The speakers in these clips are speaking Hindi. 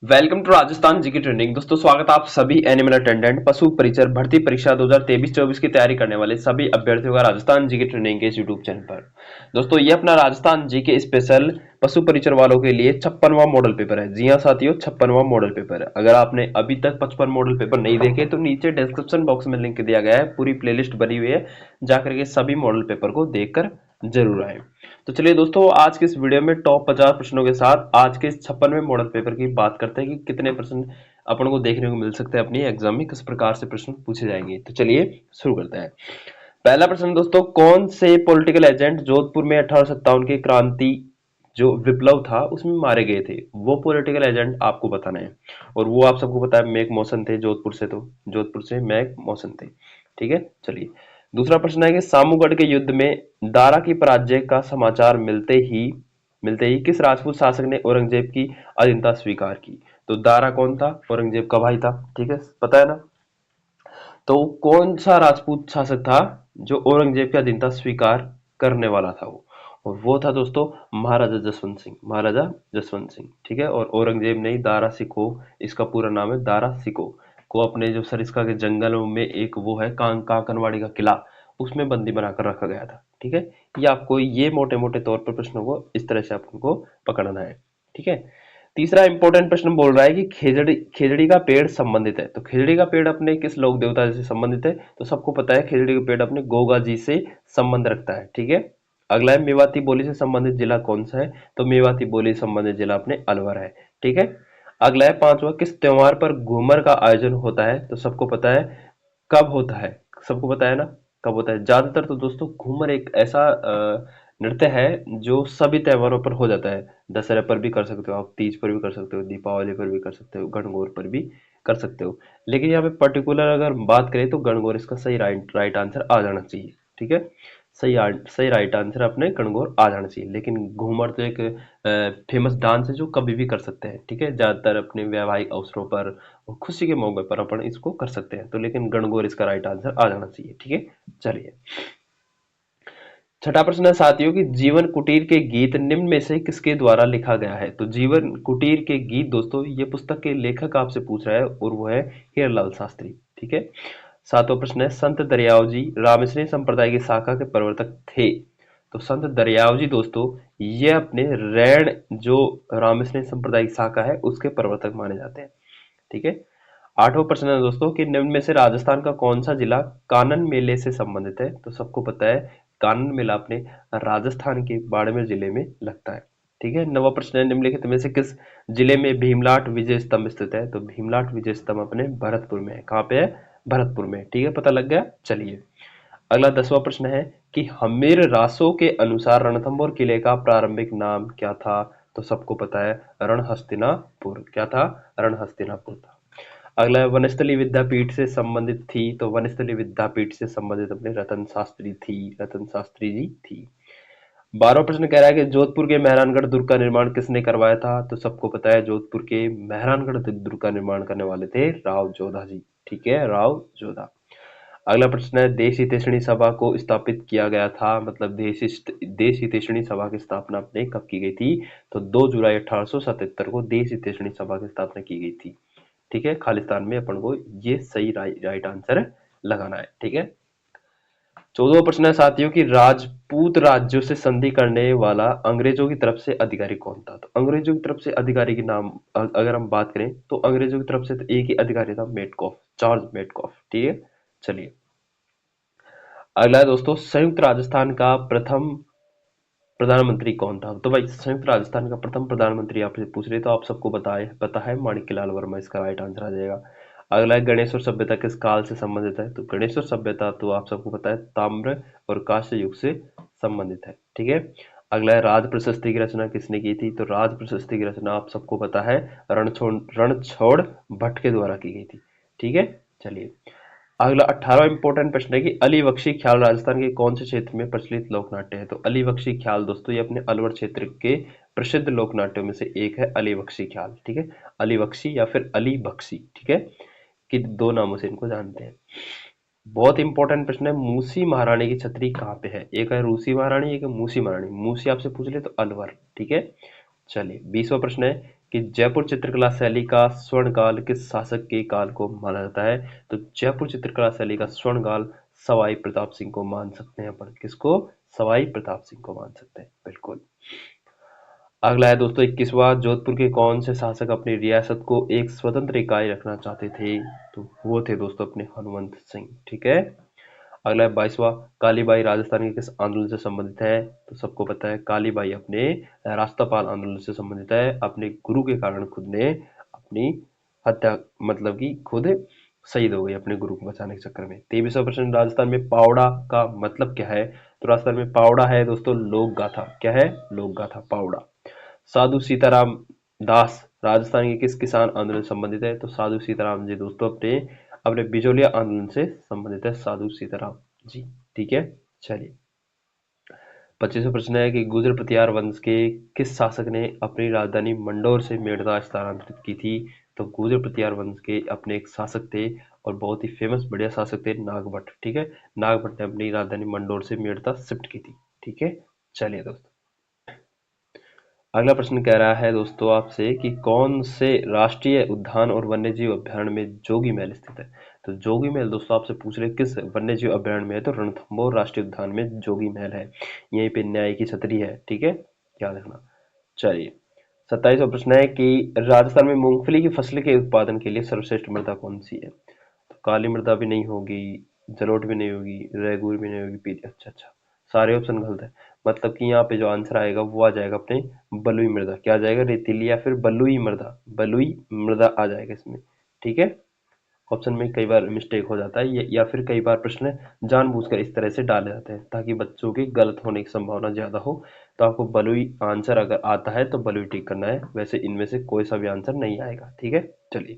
Welcome to Rajasthan GK training. दोस्तों स्वागत है आप सभी एनिमल अटेंडेंट पशु परिचर भर्ती परीक्षा 2023-24 की तैयारी करने वाले सभी अभ्यर्थियों का राजस्थान जीके ट्रेनिंग के इस यूट्यूब चैनल पर। दोस्तों ये अपना राजस्थान जीके स्पेशल पशु परिचर वालों के लिए 56वां मॉडल पेपर है। जी हाँ साथियों, 56वां मॉडल पेपर है। अगर आपने अभी तक 55 मॉडल पेपर नहीं देखे तो नीचे डिस्क्रिप्शन बॉक्स में लिंक दिया गया है, पूरी प्लेलिस्ट बनी हुई है, जाकर के सभी मॉडल पेपर को देखकर जरूर आए। तो चलिए दोस्तों, आज के इस वीडियो में टॉप 50 प्रश्नों के साथ आज के इस 56वें मॉडल पेपर की बात करते हैं कि कितने प्रश्न अपन को देखने को मिल सकते हैं अपनी एग्जाम में, किस प्रकार से प्रश्न पूछे जाएंगे। तो चलिए शुरू करते हैं। पहला प्रश्न दोस्तों, कौन से पॉलिटिकल एजेंट जोधपुर में 1857 की क्रांति जो विप्लव था उसमें मारे गए थे? वो पॉलिटिकल एजेंट आपको बताना है, और वो आप सबको पता है मेक मौसन थे। जोधपुर से, तो जोधपुर से मेक मौसन थे। ठीक है, चलिए दूसरा प्रश्न है कि सामूगढ़ के युद्ध में दारा की पराजय का समाचार मिलते ही किस राजपूत शासक ने औरंगजेब की अधीनता स्वीकार की? तो दारा कौन था? औरंगजेब का भाई था। ठीक है, पता है ना। तो कौन सा राजपूत शासक था जो औरंगजेब की अधीनता स्वीकार करने वाला था? और वो था दोस्तों महाराजा जसवंत सिंह। महाराजा जसवंत सिंह, ठीक है। और औरंगजेब ने ही दारा सिको, इसका पूरा नाम है दारा सिको, को अपने जो सरिस्का के जंगल में एक वो है कांकनवाड़ी का किला, उसमें बंदी बनाकर रखा गया था। ठीक है, ये आपको ये मोटे मोटे तौर पर प्रश्नों को इस तरह से आपको पकड़ना है। ठीक है। तीसरा इंपॉर्टेंट प्रश्न बोल रहा है कि खेजड़ी खेजड़ी का पेड़ संबंधित है। तो खेजड़ी का पेड़ अपने किस लोक देवता से संबंधित है? तो सबको पता है खेजड़ी का पेड़ अपने गोगा जी से संबंध रखता है। ठीक है। अगला है मेवाती बोली से संबंधित जिला कौन सा है? तो मेवाती बोली से संबंधित जिला अपने अलवर है। ठीक है। अगला है पांचवा, किस त्योहार पर घूमर का आयोजन होता है? तो सबको पता है कब होता है, सबको पता है ना कब होता है। ज्यादातर तो दोस्तों घूमर एक ऐसा नृत्य है जो सभी त्योहारों पर हो जाता है। दशहरा पर भी कर सकते हो आप, तीज पर भी कर सकते हो, दीपावली पर भी कर सकते हो, गणगौर पर भी कर सकते हो। लेकिन यहाँ पे पर्टिकुलर अगर बात करें तो गणगौर इसका सही राइट राइट आंसर आ जाना चाहिए। ठीक है, सही राइट आंसर अपने गणगौर आ जाना चाहिए। लेकिन घूमर तो एक फेमस डांस है जो कभी भी कर सकते हैं। ठीक है, ज्यादातर अपने वैवाहिक अवसरों पर और खुशी के मौके पर अपन इसको कर सकते हैं। तो लेकिन गणगौर इसका राइट आंसर आ जाना चाहिए। ठीक है, चलिए छठा प्रश्न है साथियों कि जीवन कुटीर के गीत निम्न में से किसके द्वारा लिखा गया है? तो जीवन कुटीर के गीत दोस्तों ये पुस्तक के लेखक आपसे पूछ रहा है, और वो है हीरालाल शास्त्री। ठीक है। सातवां प्रश्न है, संत दरियाव जी रामश्री संप्रदाय की शाखा के प्रवर्तक थे। तो संत दरियाव जी दोस्तों ये अपने रैण जो रामश्री संप्रदाय की शाखा है उसके प्रवर्तक माने जाते हैं। ठीक है। आठवां प्रश्न है दोस्तों कि निम्न में से राजस्थान का कौन सा जिला कानन मेले से संबंधित है? तो सबको पता है कानन मेला अपने राजस्थान के बाड़मेर जिले में लगता है। ठीक है। नवा प्रश्न है, निम्नलिखित में से किस जिले में भीमलाट विजय स्तंभ स्थित है? तो भीमलाट विजय स्तंभ अपने भरतपुर में है। कहाँ पे है? भरतपुर में। ठीक है, पता लग गया। चलिए अगला 10वां प्रश्न है कि हम्मीर रासो के अनुसार रणथंभौर किले का प्रारंभिक नाम क्या था? तो सबको पता है रणहस्तिनापुर। क्या था? रणहस्तिनापुर था। अगला है, वनस्थली विद्यापीठ से संबंधित थी। तो वनस्थली विद्यापीठ से संबंधित अपने रतन शास्त्री थी, रतन शास्त्री जी थी। 12वां प्रश्न कह रहा है कि जोधपुर के मेहरानगढ़ दुर्ग का निर्माण किसने करवाया था? तो सबको पता है जोधपुर के मेहरानगढ़ दुर्ग का निर्माण करने वाले थे राव जोधा जी। ठीक है, राव जोधा। अगला प्रश्न है, देश हितैषणी सभा को स्थापित किया गया था, मतलब देश हितैषणी सभा की स्थापना अपने कब की गई थी? तो 2 जुलाई 1877 को देश हितैषणी सभा की स्थापना की गई थी। ठीक है, खालिस्तान में अपन को ये सही राइट आंसर लगाना है। ठीक है। 14वां प्रश्न है साथियों कि राजपूत राज्यों से संधि करने वाला अंग्रेजों की तरफ से अधिकारी कौन था? तो अंग्रेजों की तरफ से अधिकारी के नाम अगर हम बात करें तो अंग्रेजों की तरफ से तो एक ही अधिकारी था, मेटकॉफ, चार्ल्स मेटकॉफ। ठीक है, चलिए अगला है दोस्तों, संयुक्त राजस्थान का प्रथम प्रधानमंत्री कौन था? तो भाई संयुक्त राजस्थान का प्रथम प्रधानमंत्री आपसे पूछ रहे तो आप सबको पता है माणिक्यलाल वर्मा, इसका राइट आंसर आ जाएगा। अगला है, गणेश्वर सभ्यता किस काल से संबंधित है? तो गणेश्वर सभ्यता तो आप सबको पता है ताम्र और कांस्य युग से संबंधित है। ठीक है। अगला है, राज प्रशस्ति की रचना किसने की थी? तो राज प्रशस्ति की रचना आप सबको पता है रणछोड़ भट्ट के द्वारा की गई थी। ठीक है, चलिए अगला 18वां इंपॉर्टेंट प्रश्न है कि अली बख्शी ख्याल राजस्थान के कौन से क्षेत्र में प्रचलित लोक नाट्य है? तो अली बख्शी ख्याल दोस्तों ये अपने अलवर क्षेत्र के प्रसिद्ध लोक नाट्यों में से एक है, अली बख्शी ख्याल। ठीक है, अली बख्शी या फिर अली बख्शी। ठीक है, कि दो नामों से इनको जानते हैं। बहुत इंपॉर्टेंट प्रश्न है, मूसी महारानी की छतरी कहाँ पे है? एक है रूसी महारानी, एक है मूसी महारानी। मूसी आपसे पूछ ले तो अलवर। ठीक है, चलिए 20वां प्रश्न है कि जयपुर चित्रकला शैली का स्वर्ण काल किस शासक के काल को माना जाता है? तो जयपुर चित्रकला शैली का स्वर्ण काल सवाई प्रताप सिंह को मान सकते हैं अपन। किसको? सवाई प्रताप सिंह को मान सकते हैं, बिल्कुल। अगला है दोस्तों 21वां, जोधपुर के कौन से शासक अपनी रियासत को एक स्वतंत्र इकाई रखना चाहते थे? तो वो थे दोस्तों अपने हनुमंत सिंह, ठीक है। अगला है 22वां, कालीबाई राजस्थान के किस आंदोलन से संबंधित है? तो सबको पता है कालीबाई अपने राष्ट्रपाल आंदोलन से संबंधित है। अपने गुरु के कारण खुद ने अपनी हत्या, मतलब कि खुद शहीद हो गई अपने गुरु को बचाने के चक्कर में। 23वां प्रश्न, राजस्थान में पावड़ा का मतलब क्या है? तो राजस्थान में पावड़ा है दोस्तों लोक गाथा। क्या है? लोक गाथा, पावड़ा। साधु सीताराम दास राजस्थान के किस किसान आंदोलन से संबंधित है? तो साधु सीताराम जी दोस्तों अपने अपने बिजोलिया आंदोलन से संबंधित है साधु सीताराम जी, ठीक है। चलिए 25वां प्रश्न है कि गुर्जर प्रतिहार वंश के किस शासक ने अपनी राजधानी मंडौर से मेड़ता स्थानांतरित की थी? तो गुर्जर प्रतिहार वंश के अपने एक शासक थे और बहुत ही फेमस बढ़िया शासक थे नागभट्ट, ठीक है। नागभट्ट ने अपनी राजधानी मंडौर से मेड़ता शिफ्ट की थी, ठीक है। चलिए दोस्तों अगला प्रश्न कह रहा है दोस्तों आपसे कि कौन से राष्ट्रीय उद्यान और वन्यजीव अभयारण्य में जोगी महल स्थित है? तो जोगी महल दोस्तों आपसे पूछ रहे किस वन्यजीव अभयारण्य में है? तो रणथंभौर राष्ट्रीय उद्यान में जोगी महल है। यहीं पे न्याय की छतरी है, ठीक है, याद रखना। चलिए 27वां प्रश्न है कि राजस्थान में मूंगफली की फसल के उत्पादन के लिए सर्वश्रेष्ठ मृदा कौन सी है? तो काली मृदा भी नहीं होगी, जलोढ़ भी नहीं होगी, रेगूर भी नहीं होगी, पीली। अच्छा अच्छा, सारे ऑप्शन गलत है। मतलब कि यहाँ पे जो आंसर आएगा वो आ जाएगा अपने बलुई मृदा। क्या आ जाएगा? रेतीली या फिर बलुई मृदा, बलुई मृदा आ जाएगा इसमें, ठीक है। ऑप्शन में कई बार मिस्टेक हो जाता है या फिर कई बार प्रश्न जानबूझकर इस तरह से डाले जाते हैं ताकि बच्चों के गलत होने की संभावना ज्यादा हो। तो आपको बलुई आंसर अगर आता है तो बलुई टिक करना है, वैसे इनमें से कोई सा भी आंसर नहीं आएगा, ठीक है। चलिए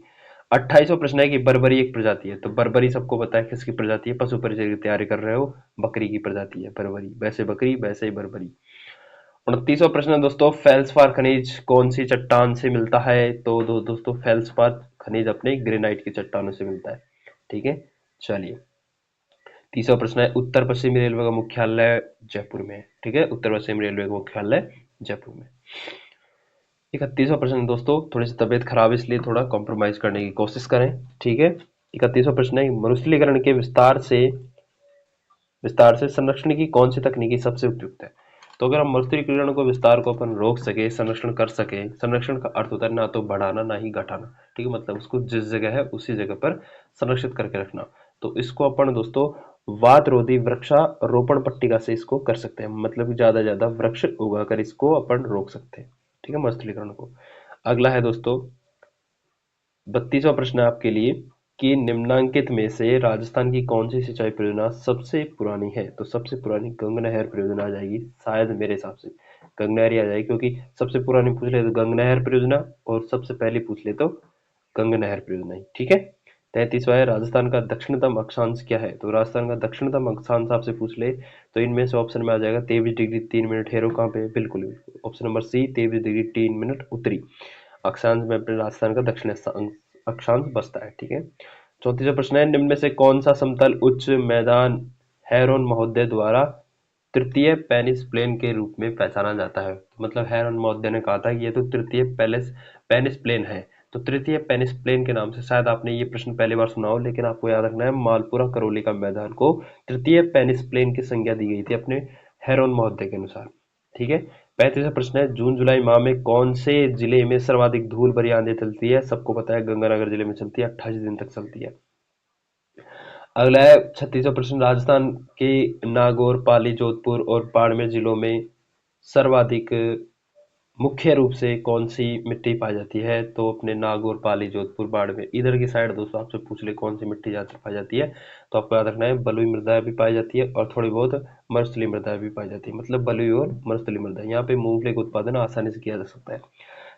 28वां प्रश्न है कि बर्बरी एक प्रजाति है। तो बर्बरी सबको पता है किसकी प्रजाति है? पशु परिचय की तैयारी कर रहे हो, बकरी की प्रजाति है बर्बरी। वैसे बकरी वैसे ही बर्बरी। 29वां प्रश्न है दोस्तों, फेल्सपार खनिज कौन सी चट्टान से मिलता है? तो दोस्तों फेल्सपार खनिज अपने ग्रेनाइट की चट्टानों से मिलता है, ठीक है। चलिए 30वां प्रश्न है, उत्तर पश्चिमी रेलवे का मुख्यालय जयपुर में है, ठीक है। उत्तर पश्चिमी रेलवे का मुख्यालय जयपुर में। 31वां प्रश्न दोस्तों, थोड़ी सी तबीयत खराब है इसलिए थोड़ा कॉम्प्रोमाइज करने की कोशिश करें, ठीक है। 31वां प्रश्न है, मरुस्थलीकरण के विस्तार से संरक्षण की कौन सी तकनीकी सबसे उपयुक्त है? तो अगर हम मरुस्थलीकरण को विस्तार को अपन रोक सके, संरक्षण कर सके, संरक्षण का अर्थ होता है ना तो बढ़ाना ना ही घटाना, ठीक है। मतलब उसको जिस जगह है उसी जगह पर संरक्षित करके रखना। तो इसको अपन दोस्तों वात रोधी वृक्षारोपण पट्टिका से इसको कर सकते हैं, मतलब कि ज्यादा ज्यादा वृक्ष उगाकर इसको अपन रोक सकते हैं, ठीक है, मरुस्थलीकरण को। अगला है दोस्तों 32वां प्रश्न है आपके लिए कि निम्नांकित में से राजस्थान की कौन सी सिंचाई परियोजना सबसे पुरानी है? तो सबसे पुरानी गंगा नहर परियोजना आ जाएगी, शायद मेरे हिसाब से गंगा नहर ही आ जाएगी, क्योंकि सबसे पुरानी पूछ ले तो गंगा नहर परियोजना और सबसे पहली पूछ ले तो गंगा नहर परियोजना ही, ठीक है। 33वां है, राजस्थान का दक्षिणतम अक्षांश क्या है? तो राजस्थान का दक्षिणतम अक्षांश आपसे पूछ ले तो इनमें से ऑप्शन में आ जाएगा 23 डिग्री 3 मिनट। हेरो कहाँ पे? बिल्कुल बिल्कुल option number C, 23 degree 3 minute उत्तरी अक्षांश में अपने राजस्थान का दक्षिण अक्षांश बसता है, ठीक है। 34वां प्रश्न है, निम्न में से कौन सा समतल उच्च मैदान हेरोन महोदय द्वारा तृतीय पेनिस प्लेन के रूप में पहचाना जाता है? मतलब हेरोन महोदय ने कहा था कि ये तो तृतीय पेनिस प्लेन है। तो तृतीय पेनिस प्लेन के नाम से शायद आपने ये प्रश्न पहली बार सुना हो, लेकिन आपको याद रखना है मालपुरा करौली का मैदान को तृतीय पेनिस प्लेन की संज्ञा दी गई थी अपने हेरोन महोदय के अनुसार, ठीक है। 35वां प्रश्न है, जून जुलाई माह में कौन से जिले में सर्वाधिक धूल भरी आंधी चलती है? सबको पता है गंगानगर जिले में चलती है, 28 दिन तक चलती है। अगला है 36वां प्रश्न, राजस्थान के नागौर, पाली, जोधपुर और बाड़मेर जिलों में सर्वाधिक मुख्य रूप से कौन सी मिट्टी पाई जाती है? तो अपने नागौर, पाली, जोधपुर, बाड़मेर इधर की साइड दोस्तों आपसे पूछ ले कौन सी मिट्टी ज्यादा पाई जाती है? तो आपको याद रखना है बलुई मृदा भी पाई जाती है और थोड़ी बहुत मरुस्थलीय मृदा भी पाई जाती है, मतलब बलुई और मरुस्थलीय मृदा। यहाँ पे मूंगफली का उत्पादन आसानी से किया जा सकता है।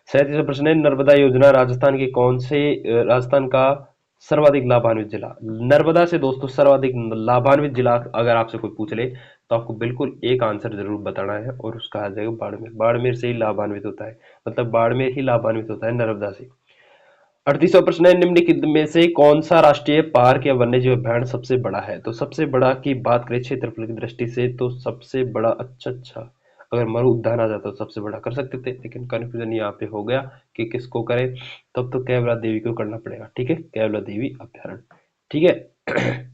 37वां प्रश्न है, नर्मदा योजना राजस्थान का सर्वाधिक लाभान्वित जिला? नर्मदा से दोस्तों सर्वाधिक लाभान्वित जिला अगर आपसे कोई पूछ ले तो आपको बिल्कुल एक आंसर जरूर बताना है और उसका आ जाएगा बाड़मेर। बाड़मेर से ही लाभान्वित होता है, मतलब बाड़मेर ही लाभान्वित होता है नर्मदा से। 38वां प्रश्न है, निम्नलिखित में से कौन सा राष्ट्रीय पार्क या वन्यजीव अभयारण्य सबसे बड़ा है? तो सबसे बड़ा की बात करें क्षेत्रफल की दृष्टि से तो सबसे बड़ा, अच्छा अच्छा, अगर मरु उद्यान आ जाता तो सबसे बड़ा कर सकते थे, लेकिन कन्फ्यूजन यहाँ पे हो गया कि किसको करें। तब तो कैवला देवी को करना पड़ेगा। ठीक है, कैवला देवी अभ्यारण्य। ठीक है।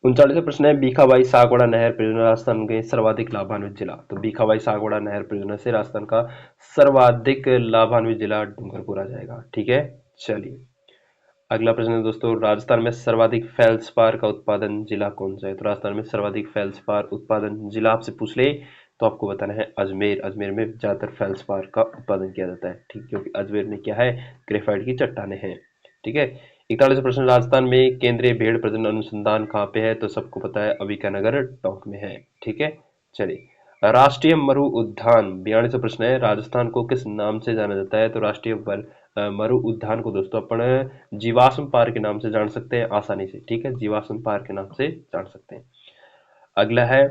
39वां प्रश्न है, भीखाबाई सागवाड़ा नहर परियोजना राजस्थान के सर्वाधिक लाभान्वित जिला। तो भीखाबाई सागवाड़ा नहर परियोजना से राजस्थान का सर्वाधिक लाभान्वित जिला डूंगरपुर आ जाएगा। ठीक है, चलिए अगला प्रश्न है दोस्तों, राजस्थान में सर्वाधिक फेल्सपार का उत्पादन जिला कौन सा है। तो राजस्थान में सर्वाधिक फेल्सपार उत्पादन जिला आपसे पूछ ले तो आपको बताना है अजमेर। अजमेर में ज्यादातर फेल्सपार का उत्पादन किया जाता है। ठीक, क्योंकि अजमेर में क्या है, ग्रेफाइट की चट्टानें हैं। ठीक है। 41वां प्रश्न, राजस्थान में केंद्रीय भेड़ प्रजनन अनुसंधान कहाँ पे है। तो सबको पता है अभिकानगर टोंक में है। ठीक है, चलिए राष्ट्रीय मरु उद्यान। 42वां प्रश्न है, राजस्थान को किस नाम से जाना जाता है। तो राष्ट्रीय मरु उद्यान को दोस्तों अपन जीवाश्म पार्क के नाम से जान सकते हैं आसानी से। ठीक है, जीवाश्म पार्क के नाम से जान सकते हैं। अगला है,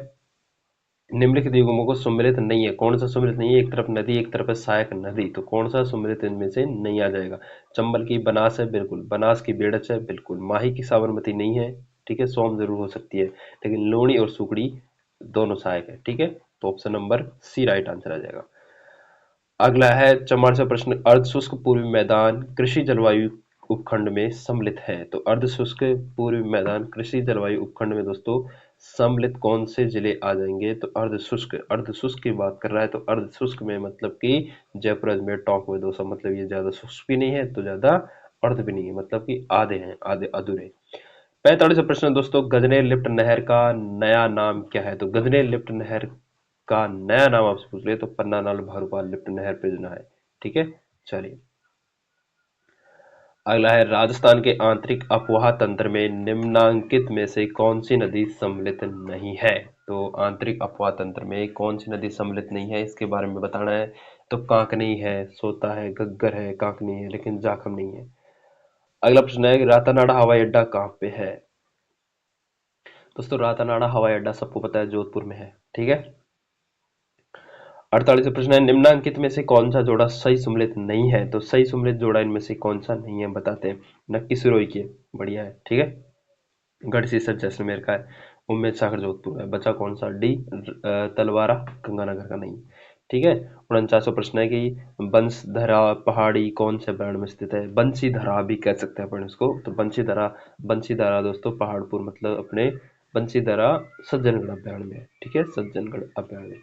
निम्नलिखित निगमों को सम्मिलित नहीं है। कौन सा सम्मिलित नहीं है, एक तरफ नदी एक तरफ है सहायक नदी, तो कौन सा सम्मिलित इनमें से नहीं आ जाएगा। चंबल की बनास है, बिल्कुल। बनास की बेड़च है, बिल्कुल। माही की साबरमती नहीं है। ठीक है, सोम जरूर हो सकती है, लेकिन लूणी और सुकड़ी दोनों सहायक है। ठीक है, तो option number C right answer आ जाएगा। अगला है 44वां प्रश्न, अर्धशुष्क पूर्वी मैदान कृषि जलवायु उपखंड में सम्मिलित है। तो अर्धशुष्क पूर्वी मैदान कृषि जलवायु उपखंड में दोस्तों सम्मिलित कौन से जिले आ जाएंगे। तो अर्धशुष्क, अर्धशुष्क की बात कर रहा है, तो अर्धशुष्क में मतलब कि जयपुर अजमेर टोंक में दोस्तों, मतलब ये ज्यादा शुष्क भी नहीं है तो ज्यादा अर्ध भी नहीं है, मतलब कि आधे हैं, आधे अधूरे। 45वां प्रश्न दोस्तों, गजनेर लिफ्ट नहर का नया नाम क्या है। तो गजनेर लिफ्ट नहर का नया नाम आपसे पूछ ले तो पन्ना नाल भरूपाल लिफ्ट नहर परियोजना है। ठीक है, चलिए अगला है, राजस्थान के आंतरिक अपवाह तंत्र में निम्नांकित में से कौन सी नदी सम्मिलित नहीं है। तो आंतरिक अपवाह तंत्र में कौन सी नदी सम्मिलित नहीं है, इसके बारे में बताना है। तो कांकनी है, सोता है, घग्गर है, कांकनी है, लेकिन जाखम नहीं है। अगला प्रश्न है कि रातानाडा हवाई अड्डा कहाँ पे है। दोस्तों रातानाडा हवाई अड्डा सबको पता है जोधपुर में है। ठीक है। 48वां प्रश्न है, निम्नांकित में से कौन सा जोड़ा सही सम्मिलित नहीं है। तो सही सम्मिलित जोड़ा इनमें से कौन सा नहीं है बताते हैं। नक्की सिरोही की है, बढ़िया है। ठीक है, गढ़सीसर जैसलमेर का है, उम्मेद सागर जोधपुर है। बचा कौन सा, डी तलवारा गंगानगर का नहीं। ठीक है। 49वां प्रश्न है कि बंसधरा पहाड़ी कौन से ब्रांड में स्थित है। बंसीधरा भी कह सकते हैं अपन इसको। तो बंसीधरा, बंसीधरा दोस्तों पहाड़पुर मतलब अपने बंसीधरा सज्जनगढ़ अभ्यारण्य में है। ठीक है, सज्जनगढ़ अभ्यारण्य।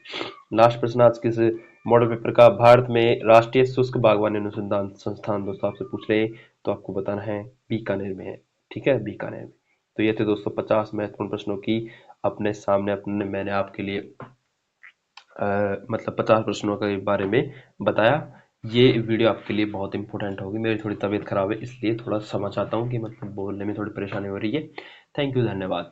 लास्ट प्रश्न आज के इस मॉडल पेपर का, भारत में राष्ट्रीय शुष्क बागवानी अनुसंधान संस्थान दोस्तों आपसे पूछ रहे तो आपको बताना है बीकानेर में है। ठीक है, बीकानेर में। तो ये थे दोस्तों 50 महत्वपूर्ण प्रश्नों की अपने सामने अपने मैंने आपके लिए मतलब 50 प्रश्नों के बारे में बताया। ये वीडियो आपके लिए बहुत इंपॉर्टेंट होगी। मेरी थोड़ी तबीयत खराब है इसलिए थोड़ा समझ आता हूँ कि मतलब बोलने में थोड़ी परेशानी हो रही है। थैंक यू, धन्यवाद।